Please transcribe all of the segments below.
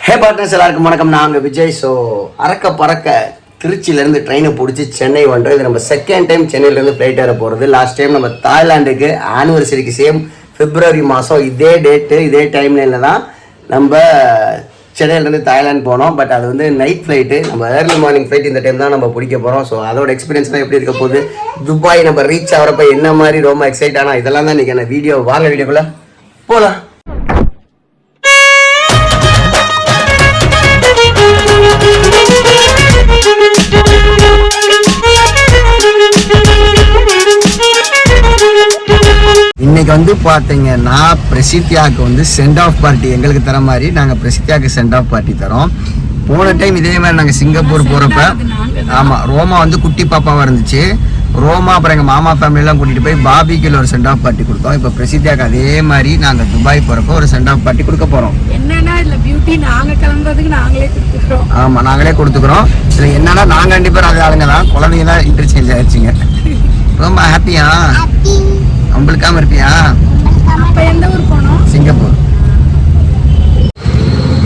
ஹே partners, எல்லாருக்கும் வணக்கம். நாங்கள் விஜய். ஸோ அறக்க பறக்க திருச்சியிலேருந்து ட்ரெயினை பிடிச்சி சென்னை வந்துடும். இது நம்ம செகண்ட் டைம் சென்னையிலேருந்து ஃப்ளைட் ஏற போகிறது. லாஸ்ட் டைம் நம்ம தாய்லாண்டுக்கு ஆனிவர்சரிக்கு சேம் பிப்ரவரி மாதம் இதே டேட்டு இதே டைம்லைனில் தான் நம்ம சென்னையிலேருந்து தாய்லாந்து போனோம். பட் அது வந்து நைட் ஃப்ளைட்டு, நம்ம ஏர்லி மார்னிங் ஃப்ளைட் இந்த டைம் தான் நம்ம பிடிக்க போகிறோம். ஸோ அதோட எக்ஸ்பீரியன்ஸ்லாம் எப்படி இருக்க போகுது, துபாய் நம்ம ரீச் ஆகிறப்ப என்ன மாதிரி ரொம்ப எக்ஸைட் ஆனால் இதெல்லாம் தான் இன்றைக்கி என்ன வீடியோ. வாங்க வீடியோக்குள்ளே போகலாம். இன்னைக்கு வந்து பார்த்தீங்கன்னா பிரசித்தியாவுக்கு வந்து சென்ட் ஆஃப் பார்ட்டி எங்களுக்கு தர மாதிரி நாங்கள் பிரசித்தியாவுக்கு சென்ட் ஆஃப் பார்ட்டி தரோம். போன டைம் இதே மாதிரி நாங்கள் சிங்கப்பூர் போகிறப்ப ஆமாம் ரோமா வந்து குட்டி பாப்பாவாக இருந்துச்சு. ரோமா அப்புறம் எங்கள் மாமா ஃபேமிலியெல்லாம் கூட்டிகிட்டு போய் பாபிக்கில் ஒரு சென்ட் ஆஃப் பார்ட்டி கொடுத்தோம். இப்போ பிரசித்தியாவுக்கு அதே மாதிரி நாங்கள் துபாய் போகிறப்ப ஒரு சென்ட் ஆஃப் பார்ட்டி கொடுக்க போகிறோம். என்னன்னா இல்லை பியூட்டி நாங்கள் கிளம்புறதுக்கு நாங்களே கொடுத்துக்கிறோம். ஆமாம், நாங்களே கொடுத்துக்கிறோம். இதில் என்னன்னா நாங்கள் 2 பேரும் அது ஆளுங்க தான், குழந்தைங்க தான் இன்டர்சேஞ்ச் ஆயிடுச்சுங்க. ரொம்ப ஹாப்பியா? நம்மளுக்காம இருப்பியா? அப்ப எந்த ஊர் போனோம்? சிங்கப்பூர்.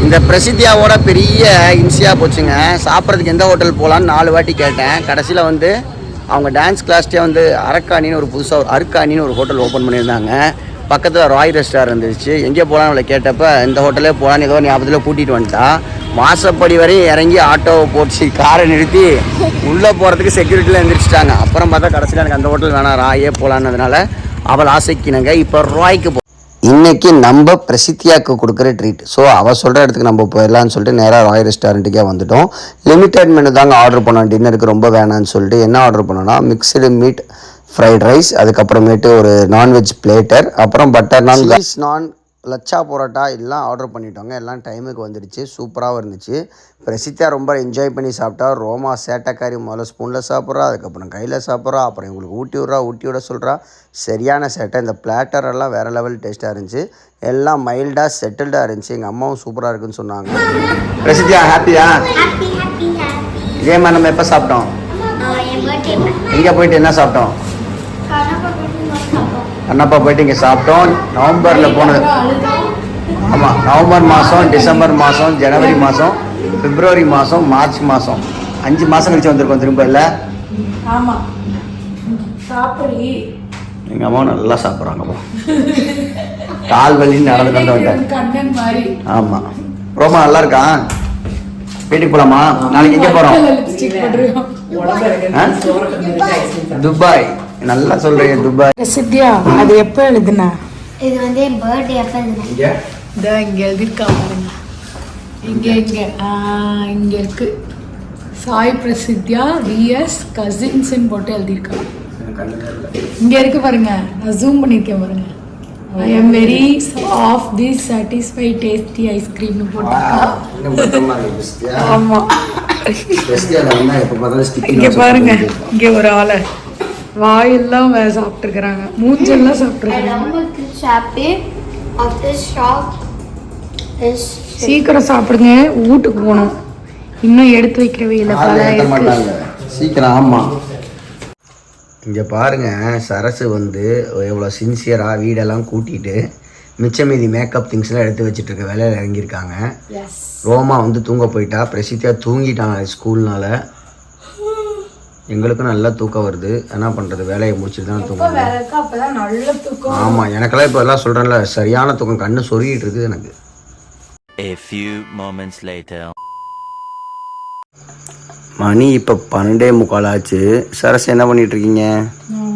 இந்த பிரசித்தியாவோட பெரிய இன்சியா போச்சுங்க. சாப்பிட்றதுக்கு எந்த ஹோட்டல் போகலான்னு 4 வாட்டி கேட்டேன். கடைசியில் வந்து அவங்க டான்ஸ் கிளாஸ்டே வந்து அரக்காணின்னு ஒரு புதுசாக ஒரு அருக்காணின்னு ஒரு ஹோட்டல் ஓப்பன் பண்ணியிருந்தாங்க. பக்கத்தில் ராய் ரெஸ்டாரண்ட் இருந்துச்சு. எங்கே போகலான்னு அவளை கேட்டப்போ இந்த ஹோட்டலே போகலான்னு ஏதோ ஞாபகத்தில் கூட்டிகிட்டு வந்துட்டா. வாசப்படி வரையும் இறங்கி ஆட்டோவை போட்டு காரை நிறுத்தி உள்ளே போகிறதுக்கு செக்யூரிட்டியில் எழுந்திரிச்சிட்டாங்க. அப்புறம் பார்த்தா கடைசியில் எனக்கு அந்த ஹோட்டல் வேணாம், ராயே போகலான்னதுனால அவள் ஆசைக்கினங்க இப்போ ராய்க்கு இன்னைக்கு நம்ம பிரசித்தியாவுக்கு கொடுக்குற ட்ரீட். ஸோ அவள் சொல்கிற இடத்துக்கு நம்ம போயிடலான்னு சொல்லிட்டு நேராக ராய் ரெஸ்டாரண்ட்டுக்கே வந்துட்டோம். லிமிட்டட் மெனு தாங்க ஆர்டர் பண்ணோம். டின்னருக்கு ரொம்ப வேணான்னு சொல்லிட்டு என்ன ஆர்டர் பண்ணோன்னா மிக்சடு மீட் ஃப்ரைட் ரைஸ், அதுக்கப்புறமேட்டு ஒரு நான்வெஜ் பிளேட்டர், அப்புறம் பட்டர் நான், சீஸ் நான், லச்சா பரோட்டா எல்லாம் ஆர்டர் பண்ணிட்டோங்க. எல்லாம் டைமுக்கு வந்துடுச்சு. சூப்பராகவும் இருந்துச்சு. பிரசித்தியா ரொம்ப என்ஜாய் பண்ணி சாப்பிட்டா. ரோமா சேட்டைக்காரி முதல்ல ஸ்பூனில் சாப்பிட்றா, அதுக்கப்புறம் கையில் சாப்பிட்றா, அப்புறம் இவங்களுக்கு ஊட்டி விட சொல்கிறா. சரியான சேட்டை. இந்த பிளாட்டர் எல்லாம் வேறு லெவல் டேஸ்ட்டாக இருந்துச்சு. எல்லாம் மைல்டாக செட்டில்டாக இருந்துச்சு. எங்கள் அம்மாவும் சூப்பராக இருக்குன்னு சொன்னாங்க. பிரசித்தியா ஹாப்பியா? இதே மாதிரி நம்ம எப்போ சாப்பிட்டோம்? எங்கே போயிட்டு என்ன சாப்பிட்டோம்? கண்ணப்பா போயிட்டு இங்கே சாப்பிட்டோம். நவம்பரில் போனது. ஆமாம், நவம்பர் மாதம், டிசம்பர் மாதம், ஜனவரி மாதம், பிப்ரவரி மாதம், மார்ச் மாதம் 5 மாதம் கழிச்சு வந்திருக்கோம் திரும்ப. இல்லை ஆமாம், சாப்பிடி. எங்கள் அம்மாவும் நல்லா சாப்பிட்றாங்கப்பா. கால் வலி நடந்து கொண்டு வந்தேன். ஆமாம், ரொம்ப நல்லா இருக்கான். வீட்டுக்கு போகலாமா? நாளைக்கு எங்கே போகிறோம்? துபாய். நல்லா சொல்றீங்க, துபாய். பிரசித்தியா அது எப்போ எழுதுனா? இது வந்து பர்த்டே அப்ப எழுதுனேன். இதோ இங்க எழுதிருக்கா பாருங்க. இங்க இருக்கு சாய் பிரசித்தியா விஎஸ் கசின்ஸ்ன்னு போட்டு எழுதிருக்கா. இங்க இருக்கு பாருங்க, நான் ஜூம் பண்ணிருக்கேன் பாருங்க. I am very of this satisfied tasty ice cream னு போட்டுருக்கா. ஆமா, இங்க பாருங்க. இங்க ஒரு ஆளை வாயெல்லாம் சாப்பிட்டுருக்குறாங்க, மூஞ்செல்லாம் சாப்பிட்டுருக்குறாங்க. சீக்கிரம் சாப்பிடுங்க, வீட்டுக்கு போகணும். இன்னும் எடுத்து வைக்கிறவே இல்லை, சீக்கிரம். ஆமாம், இங்கே பாருங்கள். சரசு வந்து எவ்வளோ சின்சியராக வீடெல்லாம் கூட்டிகிட்டு மிச்சம் மீதி மேக்கப் திங்ஸ்லாம் எடுத்து வச்சுட்ருக்க வேலையில் இறங்கியிருக்காங்க. ரோமா வந்து தூங்க போயிட்டா. பிரசித்தியா தூங்கிட்டாங்க ஸ்கூல்னால. எங்களுக்கும் நல்லா தூக்கம் வருது. என்ன பண்ணுறது, வேலையை முடிச்சுட்டு தான் தூக்கம். ஆமாம், எனக்கெல்லாம் இப்போ எல்லாம் சொல்கிறேன்ல, சரியான தூக்கம். கண்ணு சொருகிட்டு இருக்குது எனக்கு. மணி இப்போ 12:45 ஆச்சு. சரஸ் என்ன பண்ணிட்டு இருக்கீங்க?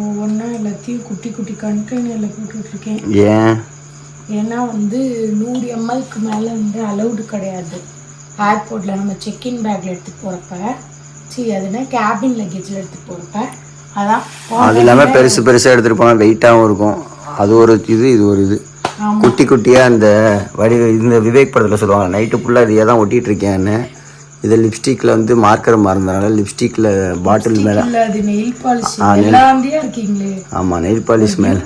ஒவ்வொன்றா எல்லாத்தையும் குட்டி குட்டி கண்டெய்னரில் போட்டுட்ருக்கேன். ஏன்னா வந்து 100 ml மேலே வந்து அலௌடு கிடையாது ஏர்போர்ட்டில். நம்ம செக்இன் பேக்கில் எடுத்துகிட்டு போகிறப்ப, அதுனா கேபின் லக்கேஜில் எடுத்துகிட்டு போகிறப்ப, அதான் அது இல்லாமல் பெருசாக எடுத்துகிட்டு போனால் வெயிட்டாகவும் இருக்கும். அது ஒரு இது ஒரு இது குட்டி குட்டியாக இந்த இந்த விவேக் படத்தில் சொல்லுவாங்க, நைட்டு ஃபுல்லாக இதையே தான் ஒட்டிகிட்டு இருக்கேன்னு. இது லிப்ஸ்டிக்கில் வந்து மார்க்கர் மறந்தனால லிப்ஸ்டிக்கில் பாட்டில் மேலே. ஆமாம், நெயில் பாலிஷ் மேலே.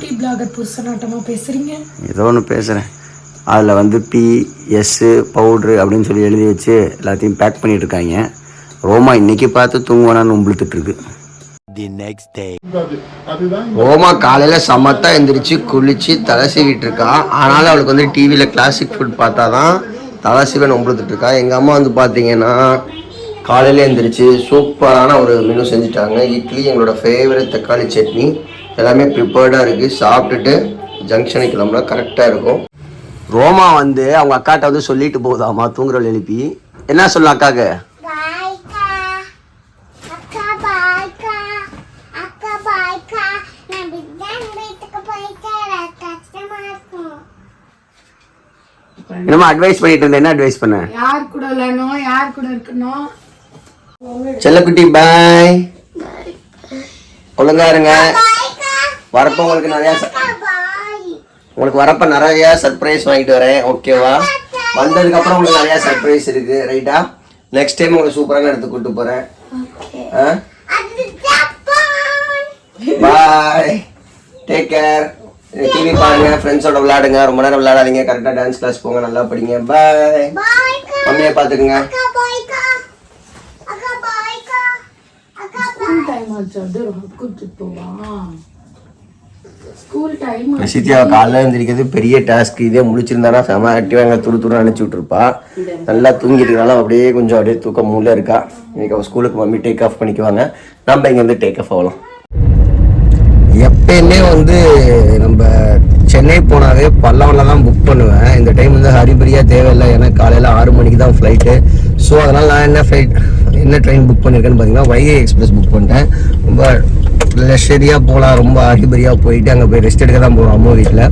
ஏதோ ஒன்று பேசுகிறேன். அதில் வந்து PS பவுட்ரு அப்படின்னு சொல்லி எழுதி வச்சு எல்லாத்தையும் பேக் பண்ணிகிட்டு இருக்காங்க. ரோமா இன்னைக்கு பார்த்து தூங்குவானான்னு உம்பிழுத்துட்டு ரோமா காலையில் சமத்தா எந்திரிச்சு குளிச்சு தலை சீவிட்டு இருக்கா. ஆனாலும் அவளுக்கு வந்து டிவியில் கிளாசிக் ஃபுட் பார்த்தா தான் தலசிவன் ஒம்பளுத்துட்டு இருக்கா. எங்கள் அம்மா வந்து பார்த்தீங்கன்னா காலையிலே எழுந்திரிச்சு சூப்பரான ஒரு மெனு செஞ்சுட்டாங்க. இட்லி, எங்களோட ஃபேவரட் தக்காளி சட்னி, எல்லாமே ப்ரிப்பேர்டாக இருக்குது. சாப்பிட்டுட்டு ஜங்ஷனுக்கு கிளம்புனா கரெக்டாக இருக்கும். ரோமா வந்து அவங்க அக்காட்ட வந்து சொல்லிட்டு போகுதாம்மா தூங்குறவள் எழுப்பி. என்ன சொல்லலாம் அக்காக்கு? என்னமா அட்வைஸ் பண்ணிட்டு இருந்தேன், என்ன அட்வைஸ் பண்ண? யார் கூட விளையாடணும், யார் கூட இருக்கணும். செல்லக்குட்டி பாய், ஒழுங்கா இருங்க. வரப்ப உங்களுக்கு வரப்ப நிறைய சர்ப்ரைஸ் வாங்கிட்டு வரேன், ஓகேவா? வந்ததுக்கு அப்புறம் உங்களுக்கு நிறைய சர்ப்ரைஸ் இருக்கு, ரைட்டா? நெக்ஸ்ட் டைம் உங்களுக்கு சூப்பரான இடத்துக்கு கூட்டு போறேன். பாய், டேக் கேர். டிவி பாருங்க, ஃப்ரெண்ட்ஸோட விளையாடுங்க, ரொம்ப நேரம் விளையாடாதீங்க, கரெக்டாக டான்ஸ் கிளாஸ் போங்க, நல்லா படிங்க. பாய். மம்மியை பார்த்துக்குங்க. பிரசித்தியாவை காலைல எழுந்திரிக்கிறது பெரிய டாஸ்க். இதே முடிச்சிருந்தானா செம ஆக்டிவாக எங்களை துரு அனுப்பிச்சி விட்டுருப்பா. நல்லா தூங்கிட்டுனால அப்படியே கொஞ்சம் அப்படியே தூக்கம் மூல இருக்கா. இன்னைக்கு அவள் ஸ்கூலுக்கு மம்மி டேக் ஆஃப் பண்ணிக்குவாங்க, நம்ம இங்கே வந்து டேக் ஆஃப் ஆகலாம். எப்பயுமே வந்து நம்ம சென்னை போனாவே பல்லவனில் தான் புக் பண்ணுவேன். இந்த டைம் வந்து ஹரிபரியாக தேவையில்லை, ஏன்னா காலையில் 6 மணிக்கு தான் ஃப்ளைட்டு. ஸோ அதனால் நான் என்ன ட்ரெயின் புக் பண்ணியிருக்கேன்னு பார்த்தீங்கன்னா வைகை எக்ஸ்பிரஸ் புக் பண்ணிட்டேன். ரொம்ப லக்ஸரியாக போகலாம், ரொம்ப ஹரிபரியாக போயிட்டு அங்கே போய் ரெஸ்ட் எடுக்க தான் போகிறோம் அம்மா வீட்டில்.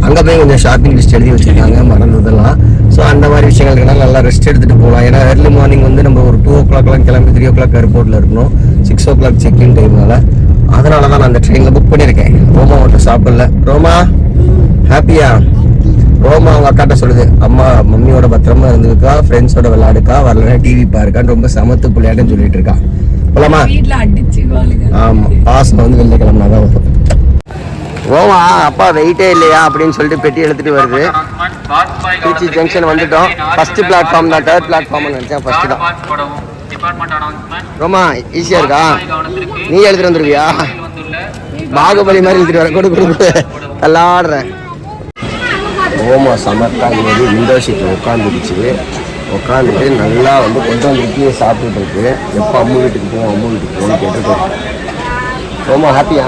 அங்கே போய் கொஞ்சம் ஷாப்பிங் லிஸ்ட் எழுதி வச்சுருக்காங்க, மறந்ததெல்லாம். ஸோ அந்த மாதிரி விஷயங்களுக்குனால நல்லா ரெஸ்ட் எடுத்துகிட்டு போகலாம். ஏன்னா ஏர்லி மார்னிங் வந்து நம்ம ஒரு 2 o'clock கிளம்பி 3 o'clock ஏர்போர்ட்டில் இருக்கணும், 6 o'clock செக்இன் டைம்னால. அதனால தான் நான் அந்த ட்ரெயினில் புக் பண்ணியிருக்கேன். ரோமா மட்டும் சாப்பிடல. ரோமா ஹாப்பியா? ரோமா அவங்க அக்காட்ட சொல்லுது, அம்மா மம்மியோட பத்திரமா இருந்துக்கா, ஃப்ரெண்ட்ஸோட விளையாடுக்கா, வரலன்னா டிவி பாருக்கான்னு ரொம்ப சமத்து பிள்ளையாட்டுன்னு சொல்லிட்டு இருக்கா. போலாமா? ஆமா, பாசம் வந்து வெளில கிளம்புனாதான் வரும். ரோமா அப்பா வெயிட்டே இல்லையா அப்படின்னு சொல்லிட்டு பெட்டி எடுத்துட்டு வருது. திருச்சி ஜங்ஷன் வந்துட்டோம். ஃபர்ஸ்ட் பிளாட்ஃபார்ம் தான், 3rd பிளாட்ஃபார்ம் நினைச்சேன், ஃபர்ஸ்ட் தான். ரோமா ஈஸியா இருக்கா? நீ எழுதிட்டு வந்துருவியா? பாகுபலி மாதிரி எழுதிட்டு வர, கொடு விளாடுறேன். ரோமா சமர்த்தாங்க விண்டோ சீட்டில் உட்காந்துட்டு நல்லா வந்து கொஞ்சம் இட்லியை சாப்பிட்டுட்டு இருக்கு. எப்போ அம்மா வீட்டுக்கு போகணும்னு கேட்டுட்டு. ரோமா ஹாப்பியா?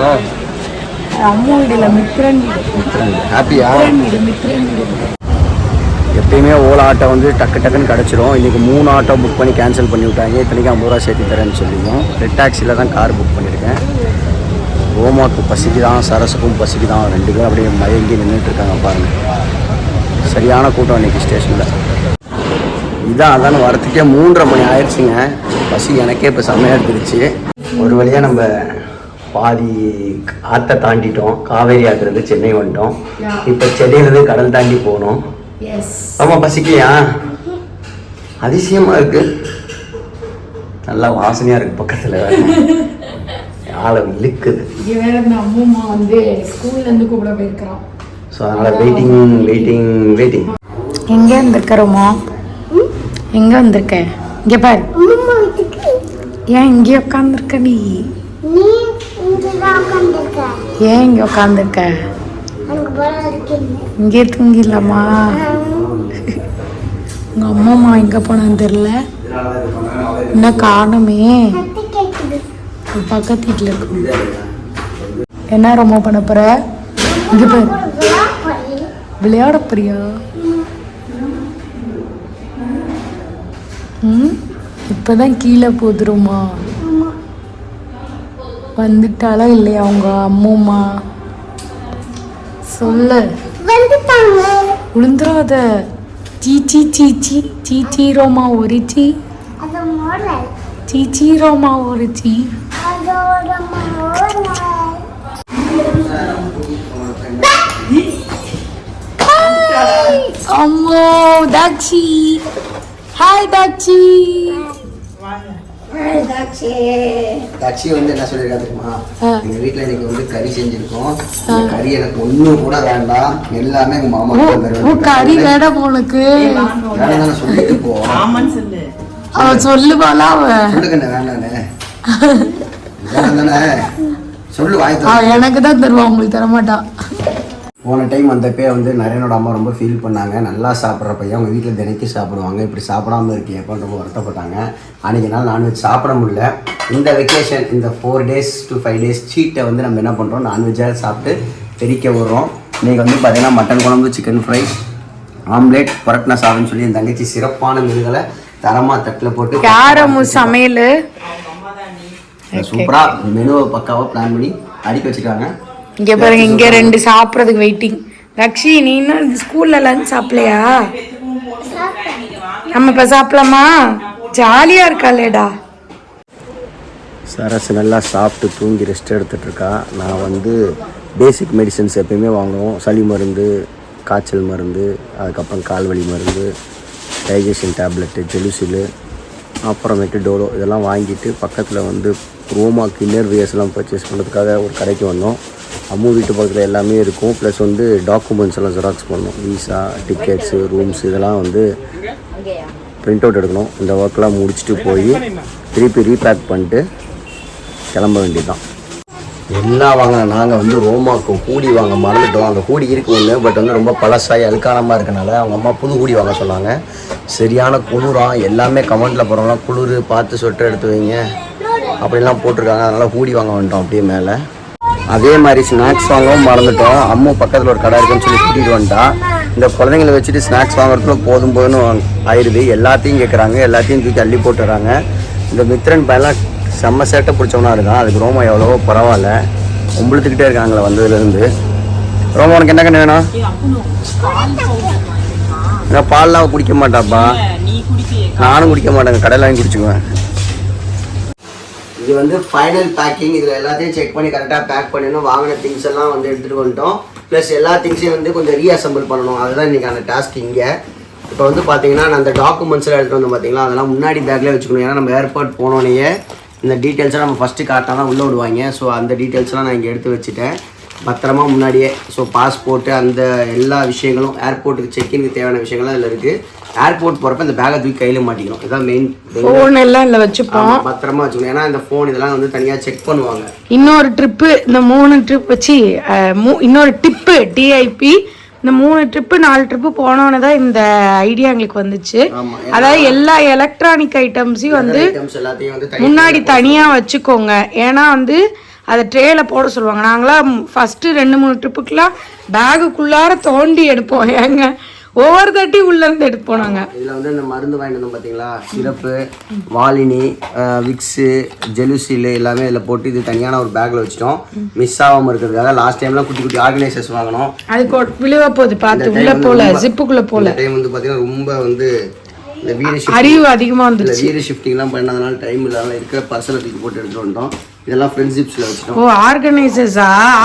அம்மா வீடுல மித்ரன் ஹாப்பியா? எப்பயுமே ஓலா ஆட்டோ வந்து டக்குன்னு கிடச்சிரும். இன்றைக்கி 3 ஆட்டோ புக் பண்ணி கேன்சல் பண்ணி விட்டாங்க. இத்தனைக்கு 50 ரூபா சேர்த்து தரேன்னு சொல்லிடுவோம். ரெட் டாக்ஸியில் தான் கார் புக் பண்ணியிருக்கேன். ரோமாவுக்கு பசிக்கு தான், சரஸுக்கும் பசிக்கு தான். 2 பேரும் அப்படியே மயங்கி நின்றுட்டு இருக்காங்க பாருங்கள். சரியான கூட்டம் இன்றைக்கி ஸ்டேஷனில். அதான் வரத்துக்கே 3:30 மணி ஆயிடுச்சுங்க. பசி எனக்கே இப்போ செம்மையாக எடுத்துருச்சு. ஒரு வழியாக நம்ம பாதி ஆற்றை தாண்டிட்டோம். காவேரி ஆற்றுலேருந்து சென்னை வந்துட்டோம். இப்போ சென்னையிலேருந்து கடல் தாண்டி போகணும். ஆமா, பசிக்கலையா? அதிசயமா இருக்கு, நல்லா வாசனையா இருக்கு. பக்கத்துல ஆளை இழுக்குது. அம்மா வந்து ஸ்கூல்ல இருந்து கூப்பிட போயிருக்கிறோம். ஸோ அதனால வெயிட்டிங். எங்க வந்திருக்கிறோமா? எங்க வந்திருக்க? இங்க பாரு. ஏன் இங்கே உட்காந்துருக்க நீ? ஏன் இங்க உட்காந்துருக்க? இங்கே தூங்கிடலாமா? உங்க அம்மாம்மா எங்க போனான்னு தெரியல, இன்னும் காணுமே. பக்கத்து வீட்டில் இருக்கும். என்ன ரொம்ப பண்ண போற? இங்க பாரு, விளையாட போறியா? இப்பதான் கீழே போதுருமா? வந்துட்டாளா இல்லையா அவங்க அம்மா? சொல்லு. விழுந்துடாத. சீச்சி ரோமா ஒரு சீச்சி ரோமா ஒரு அம்மோ தாக்ஷி. ஹாய் தாக்ஷி. தாக்ஷி வந்து என்ன சொல்லியிருக்கா தெரியுமா? எங்க வீட்டுல இன்னைக்கு வந்து கறி செஞ்சிருக்கோம். கறி எனக்கு ஒண்ணும் கூட வேண்டாம், எல்லாமே எங்க மாமா கறி வேண்டாம் உனக்கு சொல்லிட்டு போ. அவ சொல்லுவாளா? சொல்லுங்க வேண்டானே சொல்லு, வாங்கி எனக்கு தான் தருவா, உங்களுக்கு தர மாட்டா. போன டைம் வந்தப்பே வந்து நரேனோட அம்மா ரொம்ப ஃபீல் பண்ணாங்க. நல்லா சாப்பிட்ற பையன் அவங்க வீட்டில் தினைக்கும் சாப்பிடுவாங்க, இப்படி சாப்பிடாம இருக்கியப்பான்னு ரொம்ப வருத்தப்பட்டாங்க. அன்றைக்கி நாள் நான்வெஜ் சாப்பிட முடியல. இந்த வெக்கேஷன் இந்த 4 days to 5 days சீட்டை வந்து நம்ம என்ன பண்ணுறோம், நான்வெஜ்ஜாக சாப்பிட்டு தெரிக்க விடுறோம். இன்றைக்கி வந்து பார்த்திங்கன்னா மட்டன் குழம்பு, சிக்கன் ஃப்ரை, ஆம்லேட், பரட்னா சாதம்னு சொல்லி என் தங்கச்சி சிறப்பான மீன்களை தரமாக தட்டில் போட்டு காரமு சமையல் சூப்பராக மெனுவை பக்காவாக பிளான் பண்ணி அடிக்க வச்சுருக்காங்க. இங்கே பாருங்க, இங்கே 2 சாப்பிட்றதுக்கு வெயிட்டிங். ரக்ஷி, நீ இன்னும் ஸ்கூல்ல லஞ்ச் சாப்பிடலையா? நம்ம இப்போ சாப்பிடலாமா? ஜாலியாக இருக்காளேடா. சரஸ் நல்லா சாப்பிட்டு தூங்கி ரெஸ்ட் எடுத்துகிட்ருக்கா. நான் வந்து பேசிக் மெடிசன்ஸ் எப்பயுமே வாங்குவோம். சளி மருந்து, காய்ச்சல் மருந்து, அதுக்கப்புறம் கால்வலி மருந்து, டைஜஷன் டேப்லெட்டு, ஜெலுசிலு, அப்புறமேட்டு டோலோ இதெல்லாம் வாங்கிட்டு பக்கத்தில் வந்து ரோமாக்கு இன்னர் வியர்ஸ்லாம் பர்ச்சேஸ் பண்ணுறதுக்காக ஒரு கடைக்கு வந்தோம். அம்மா வீட்டு பக்கத்தில் எல்லாமே இருக்கும். ப்ளஸ் வந்து டாக்குமெண்ட்ஸ் எல்லாம் ஜெராக்ஸ் பண்ணணும். விசா, டிக்கெட்ஸு, ரூம்ஸ் இதெல்லாம் வந்து பிரிண்ட் அவுட் எடுக்கணும். இந்த ஒர்க்கெலாம் முடிச்சுட்டு போய் திருப்பி ரீபேக் பண்ணிட்டு கிளம்ப வேண்டியதுதான். எல்லாம் வாங்க. நாங்கள் வந்து ரோமாக்கு ஹூடி வாங்க மறந்துட்டோம். அந்த ஹூடி இருக்கு ஒன்று, பட் வந்து ரொம்ப பழசாகி அழுக்கானமாக இருக்கனால அவங்க அம்மா புது ஹூடி வாங்க சொன்னாங்க. சரியான குளிராக எல்லாமே கமெண்ட்டில் போகிறவங்களாம் குளிர் பார்த்து சொட்டர் எடுத்து வைங்க அப்படின்லாம் போட்டிருக்காங்க. அதனால் ஹூடி வாங்க வந்துட்டோம் அப்படியே மேலே. அதே மாதிரி ஸ்நாக்ஸ் வாங்கவும் மறந்துட்டோம். அம்மா பக்கத்தில் ஒரு கடை இருக்குன்னு சொல்லி கூட்டிகிட்டு வந்துட்டா. இந்த குழந்தைங்களை வச்சுட்டு ஸ்நாக்ஸ் வாங்குறதுக்குள்ள போதும் போதுன்னு ஆயிடுது. எல்லாத்தையும் கேட்குறாங்க, எல்லாத்தையும் தூக்கி அள்ளி போட்டுறாங்க. இந்த மித்ரன் பையெல்லாம் செம்ம சேட்டை பிடிச்சவனா இருக்கான். அதுக்கு ரோமா எவ்வளவோ பரவாயில்ல, உம்பளுத்துக்கிட்டே இருக்காங்களே வந்ததுலேருந்து. ரோமா உனக்கு என்ன கண்ணு வேணும்? நான் பால்லாம் குடிக்க மாட்டாப்பா. நானும் குடிக்க மாட்டேங்க, கடையில் வாங்கி குடிச்சுக்குவேன். இது வந்து ஃபைனல் பேக்கிங். இதில் எல்லாத்தையும் செக் பண்ணி கரெக்டாக பேக் பண்ணணும். வாங்கின திங்ஸ் எல்லாம் வந்து எடுத்துகிட்டு வந்துட்டோம். ப்ளஸ் எல்லா திங்ஸையும் வந்து கொஞ்சம் ரீஅசம்பிள் பண்ணணும். அதுதான் இன்றைக்கான டாஸ்க் இங்கே. இப்போ வந்து பார்த்தீங்கன்னா நான் அந்த டாக்குமெண்ட்ஸ்லாம் எடுத்துகிட்டு வந்து பார்த்தீங்களா, அதெல்லாம் முன்னாடி பேக்லேயே வச்சுக்கணும். ஏன்னா நம்ம ஏர்போர்ட் போனோடனே இந்த டீட்டெயில்ஸை நம்ம ஃபஸ்ட்டு காட்டினா தான் உள்ளே விடுவாங்க. ஸோ அந்த டீட்டெயில்ஸ்லாம் நான் இங்கே எடுத்து வச்சுட்டேன் பத்திரமா முன்னாடியே. ஸோ பாஸ்போர்ட்டு அந்த எல்லா விஷயங்களும் ஏர்போர்ட்டுக்கு செக்இனுக்கு தேவையான விஷயங்கள்லாம் இதில் இருக்குது. ஏர்போர்ட் போகிறப்ப இந்த பேக்கை தூக்கி கையில் மாட்டிக்கணும். இதுதான் மெயின். ஃபோன் எல்லாம் இல்லை வச்சுப்போம், பத்திரமா வச்சுக்கணும். ஏன்னா இந்த ஃபோன் இதெல்லாம் வந்து தனியாக செக் பண்ணுவாங்க. இன்னொரு ட்ரிப்பு, இந்த 3 ட்ரிப் வச்சு இன்னொரு டிப்பு டிஐபி, இந்த 3 ட்ரிப்பு 4 ட்ரிப்பு போனோன்னு தான் இந்த ஐடியா எங்களுக்கு வந்துச்சு. அதாவது எல்லா எலக்ட்ரானிக் ஐட்டம்ஸையும் வந்து முன்னாடி தனியாக வச்சுக்கோங்க. ஏன்னா வந்து அதை ட்ரேல போட சொல்லுவாங்க. நாங்களாம் ஃபஸ்ட்டு 2-3 ட்ரிப்புக்கெலாம் பேகுக்குள்ளார தோண்டி எடுப்போம். ஏங்க ஒவ்வொரு தட்டி உள்ளேருந்து எடுப்போம் நாங்கள். இதில் வந்து இந்த மருந்து வாங்கிட்டு வந்தோம் பார்த்தீங்களா, சிரப்பு, வாலினி, விக்ஸு, ஜெலுசிலு எல்லாமே இதில் போட்டு இது தனியான ஒரு பேக்கில் வச்சுட்டோம். மிஸ் ஆகாமல் இருக்கிறதுக்காக. லாஸ்ட் டைம்லாம் குட்டி குட்டி ஆர்கனைசர்ஸ் வாங்கினோம். அதுக்கு விழுவ போகுது பார்த்து உள்ளே போல, ஜிப்புக்குள்ளே போல. டைம் வந்து பார்த்தீங்கன்னா ரொம்ப வந்து இந்த வீடு அறிவு அதிகமாக வந்துருச்சு. வீடு ஷிஃப்டிங்லாம் பண்ணதுனால டைம் இல்லாமல் இருக்கிற பர்சனை தூக்கி போட்டு எடுத்துகிட்டு வந்தோம். இதெல்லாம் ஃப்ரெண்ட்ஷிப்ஸில் வச்சுட்டோம். ஓ,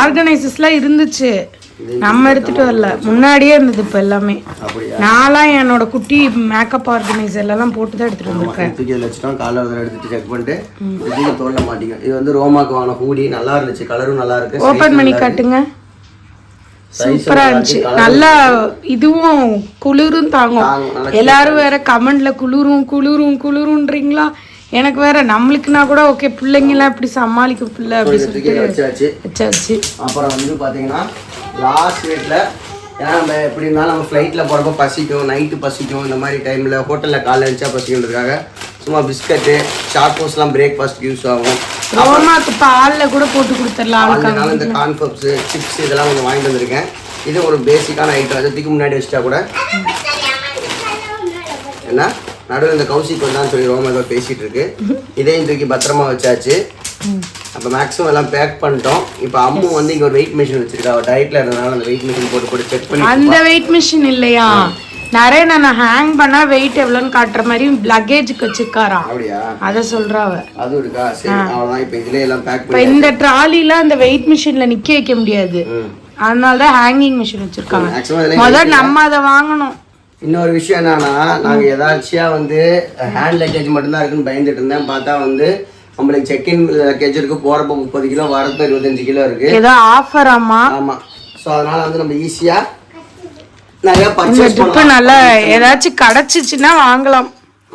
ஆர்கனைசர்ஸ்லாம் இருந்துச்சு, நம்ம எடுத்துட்டு வரல, முன்னாடியே இருந்தது. இப்போ எல்லாமே நான்லாம் என்னோட குட்டி மேக்கப் ஆர்கனைசர்லாம் போட்டு தான் எடுத்துட்டு வந்திருக்கேன். தூக்கி இதில் வச்சுட்டோம். காலைல ஒரு எடுத்துட்டு செக் பண்ணிட்டு இதுக்கு தோல்ல மாட்டிங்க. இது வந்து ரோமாக்கு வாங்கின ஹூடி நல்லா இருந்துச்சு, கலரும் நல்லா இருக்கு. ஓப்பன் பண்ணி காட்டுங்க. சூப்பரா இருந்துச்சு. நல்லா இதுவும் குளிரும் தாங்கும். எல்லாரும் வேற கமெண்ட்ல குளிருன்றீங்களா? எனக்கு வேற நம்மளுக்குனா கூட ஓகே, பிள்ளைங்களாம் இப்படி சமாளிக்க பிள்ளை அப்படி சொல்லிட்டு வச்சாச்சு. அப்புறம் வந்து பார்த்தீங்கன்னா லாஸ்ட் வீட்டில், ஏன்னா நம்ம எப்படி இருந்தாலும் நம்ம ஃப்ளைட்டில் போகிறப்ப பசிக்கும், நைட்டு பசிக்கும். இந்த மாதிரி டைமில் ஹோட்டலில் காலைல எழுந்தா பசிக்கிறதுக்காக சும்மா பிஸ்கட்டு, சாக்கோஸ்லாம் பிரேக்ஃபாஸ்ட் யூஸ் ஆகும். ரோமாக்கு பாலில் கூட போட்டு கொடுத்துடலாம். அதனால இந்த கார்ன்ஃபப்ஸு, சிப்ஸ் இதெல்லாம் கொஞ்சம் வாங்கிட்டு வந்திருக்கேன். இது ஒரு பேசிக்கான ஐட்டம். அதுக்கு முன்னாடி வச்சுட்டா கூட என்ன நடுவில் இந்த கௌசிக்கு வந்தான்னு சொல்லி ரோமா ஏதோ பேசிகிட்டு இருக்கு. இதையும் தூக்கி பத்திரமா வச்சாச்சு. அப்போ மேக்ஸிமம் எல்லாம் பேக் பண்ணிட்டோம். இப்போ அம்மு வந்து இங்கே ஒரு வெயிட் மிஷின் வச்சிருக்கா. அவள் டயட்டில் இருந்ததுனால அந்த வெயிட் மிஷின் போட்டு செக் பண்ணி. அந்த வெயிட் மிஷின் இல்லையா, நிறைய நான் ஹேங் பண்ணா வெயிட் எவ்வளோன்னு காட்டுற மாதிரி லக்கேஜுக்கு வச்சிருக்காரா. அப்படியா? அதை சொல்றா அவ. அது இருக்கா? சரி, அவ்வளோதான். இப்போ இதுல எல்லாம் பேக் பண்ணி. இந்த ட்ராலில அந்த வெயிட் மிஷின்ல நிக்க வைக்க முடியாது, அதனால தான் ஹேங்கிங் மிஷின் வச்சிருக்காங்க. முதல்ல நம்ம அதை வாங்கணும். இன்னொரு விஷயம் என்னன்னா, நாங்கள் எதாச்சியா வந்து ஹேண்ட் லக்கேஜ் மட்டும்தான் இருக்குன்னு பயந்துட்டு இருந்தேன். பார்த்தா வந்து நம்மளுக்கு செக்இன் லக்கேஜ் இருக்கு. போறப்ப 30 கிலோ, வரப்ப 25 கிலோ இருக்கு. ஏதோ ஆஃபர். ஆமா. ஸோ அதனால வந்து நம்ம ஈஸியா நிறைய பர்ச்சேஸ் பண்ணலாம். நல்லா ஏதாச்சும் கிடைச்சிச்சுன்னா வாங்கலாம்.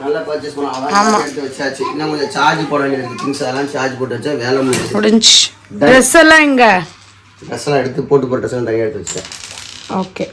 நல்லா பர்ச்சேஸ் பண்ணலாம். அதான் எடுத்து வச்சாச்சு. இன்னும் கொஞ்சம் சார்ஜ் போட வேண்டியது திங்ஸ் அதெல்லாம் சார்ஜ் போட்டு வச்சா வேலை முடிஞ்சு. ட்ரெஸ் எல்லாம் எங்க? ட்ரெஸ் எல்லாம் எடுத்து போட்டு ட்ரெஸ் எல்லாம் தனியாக எடுத்து வச்சேன். ஓகே